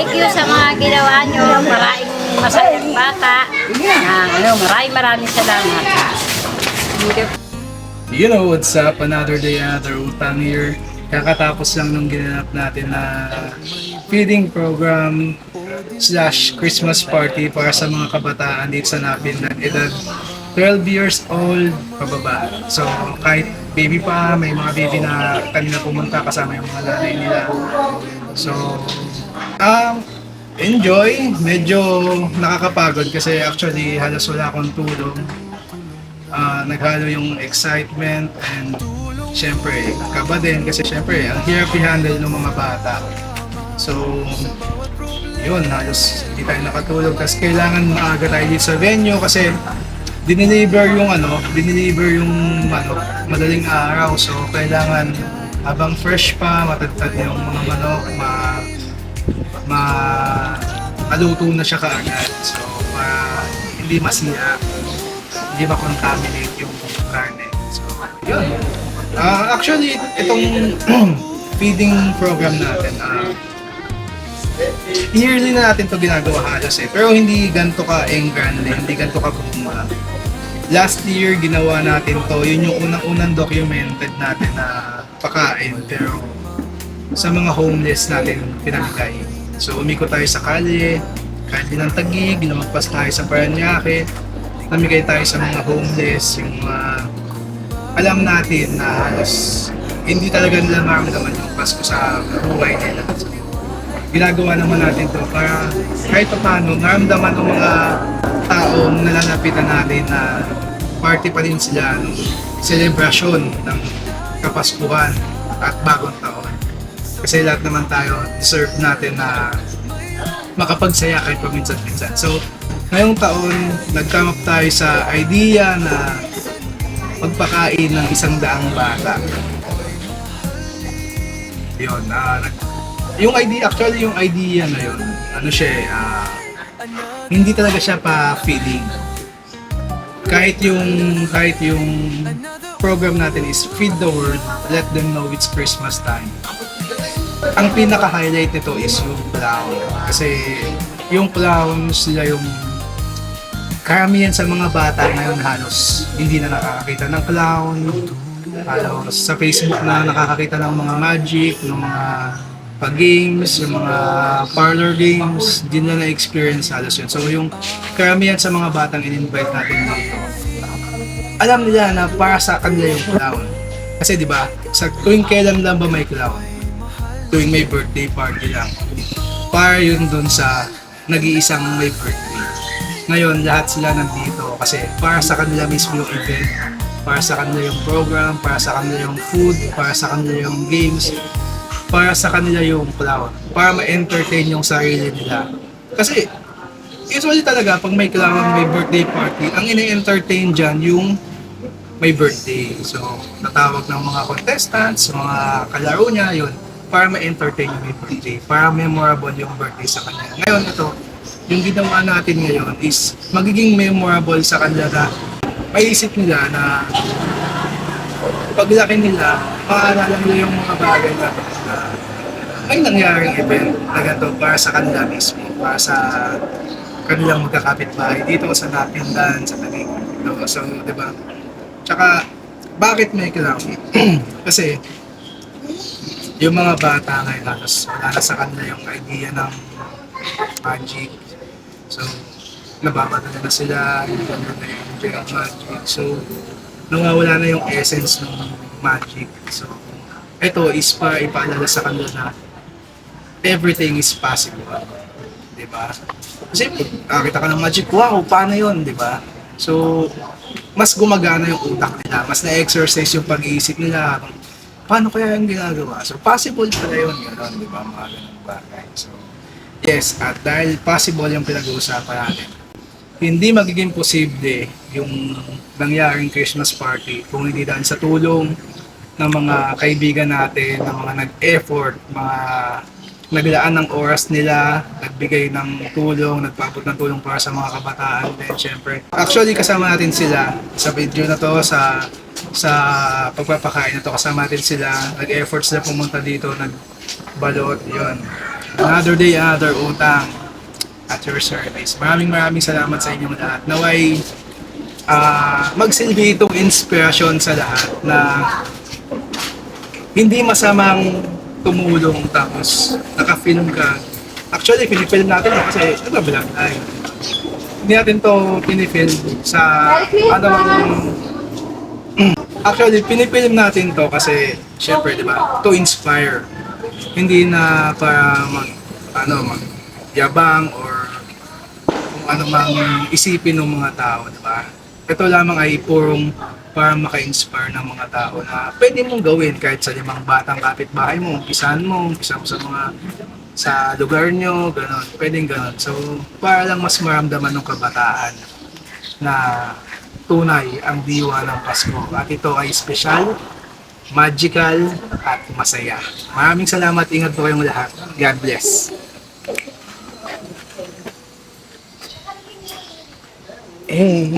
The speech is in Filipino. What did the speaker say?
Thank you sa mga ginawa nyo. Maraming masayang bata. Maraming salamat. You know what's up? Another day, another utang here. Kakatapos lang nung ginanap natin na feeding program / Christmas party para sa mga kabataan dito sa Napin na edad 12 years old pababa. So kahit baby pa, may mga baby na kanina pumunta kasama yung mga nanay nila. So enjoy. Medyo nakakapagod kasi actually halos wala akong tulog. Naghalo yung excitement and syempre kaba din kasi syempre ang hirap i-handle ng mga bata. So yun, halos hindi tayo nakatulog kasi kailangan maaga tayo dito sa venue kasi dineliver yung madaling araw. So kailangan habang fresh pa, matagtad yung mga manok, maluto na siya kaagad. So para hindi masira, hindi ma-contaminate yung karne. So yun. Actually, itong feeding program natin, yearly na natin to ginagawa halos pero hindi ganito ka-grande, hindi ganito ka-bumba. Last year, ginawa natin to, yun yung unang-unang documented natin na pakain, pero sa mga homeless natin pinamigay. So, umikot tayo sa kalye ng Taguig, lumagpas tayo sa Parañaque, namigay tayo sa mga homeless, yung alam natin na halos hindi talaga nila maramdaman yung Pasko sa buhay nila. So, ginagawa naman natin to para kahit paano naramdaman ng mga taong nalalapitan natin na party pa din sila ng selebrasyon ng Kapaskuhan at Bagong Taon. Kasi lahat naman tayo deserve natin na makapagsaya kahit paminsan-minsan. So, ngayong taon, nag-come up tayo sa idea na magpakain ng 100 bata. Yun, yung idea na yun, hindi talaga siya pa-feeding. Kahit yung program natin is Feed the World, Let Them Know It's Christmas Time. Ang pinaka-highlight nito is yung clown. Kasi yung clown sila yung karamihan sa mga bata ngayon halos hindi na nakakakita ng clown. Halos sa Facebook na nakakakita ng mga magic, ng mga pag-games, yung mga parlor games, hindi na na-experience halos yun. So yung karamihan sa mga batang in-invite natin dito, alam nila na para sa kanila yung clown. Kasi di ba, sa tuwing kailan lang ba may clown? Tuwing may birthday party lang. Para yun dun sa nag-iisang may birthday. Ngayon, lahat sila nandito kasi para sa kanila mismo yung event, para sa kanila yung program, para sa kanila yung food, para sa kanila yung games, para sa kanila yung clown, para ma-entertain yung sarili nila. Kasi usually talaga pag may clown, may birthday party, ang ine-entertain dyan yung may birthday. So, natawag ng mga contestants, mga kalaro niya, yun, para ma-entertain yung may birthday, para memorable yung birthday sa kanya. Ngayon, ito, yung ginawa natin ngayon is magiging memorable sa kanila na maisip nila na paglaki nila, maaalala nila yung mga bagay na may nangyaring event na ganito para sa kanila mismo, para sa kanilang magkakapitbahay dito sa Napindan, sa Taguig. So, di ba? Tsaka, bakit may clown? Kasi, yung mga bata ngayon halos wala na sa kanila yung idea ng magic. So, nababata na sila, hindi na enjoy ang magic. So, nawawala na yung essence ng magic. So, ito is para ipaalala sa kanila na everything is possible. Diba? Kasi, nakakita ka ng magic, wow, paano yun, diba? So, mas gumagana yung utak nila, mas na-exercise yung pag-iisip nila. Paano kaya yung ginagawa? So, possible pala yun, gano'n, diba? Mga ganun bagay. So, yes, at dahil possible yung pinag-uusapan natin, hindi magiging posible yung nangyaring Christmas party kung hindi dahil sa tulong ng mga kaibigan natin, ng mga nag-effort, mga naglaan ng oras nila, nagbigay ng tulong, nagpaabot ng tulong para sa mga kabataan. Then syempre, actually kasama natin sila sa video na to, sa pagpapakain na to, kasama natin sila, nag-effort sila pumunta dito, nagbalot, yun. Another day, another utang at your service. Maraming salamat sa inyong lahat. Naway magsilbi itong inspirasyon sa lahat na hindi masamang tumulong tapos naka-film ka. Actually, pinifilm natin kasi nagbablog tayo. Hindi natin to pinifilm sa actually, pinifilm natin to kasi syempre, di ba, to inspire. Hindi na para magyabang or kung ano mang isipin ng mga tao, di ba? Ito lamang ay purong para maka-inspire ng mga tao na pwede mong gawin kahit sa limang batang kapitbahay mo, umpisa mo sa lugar nyo, gano'n, pwedeng gano'n. So, para lang mas maramdaman ng kabataan na tunay ang diwa ng Pasko. At ito ay special, magical, at masaya. Maraming salamat, ingat po kayong lahat. God bless. Eh.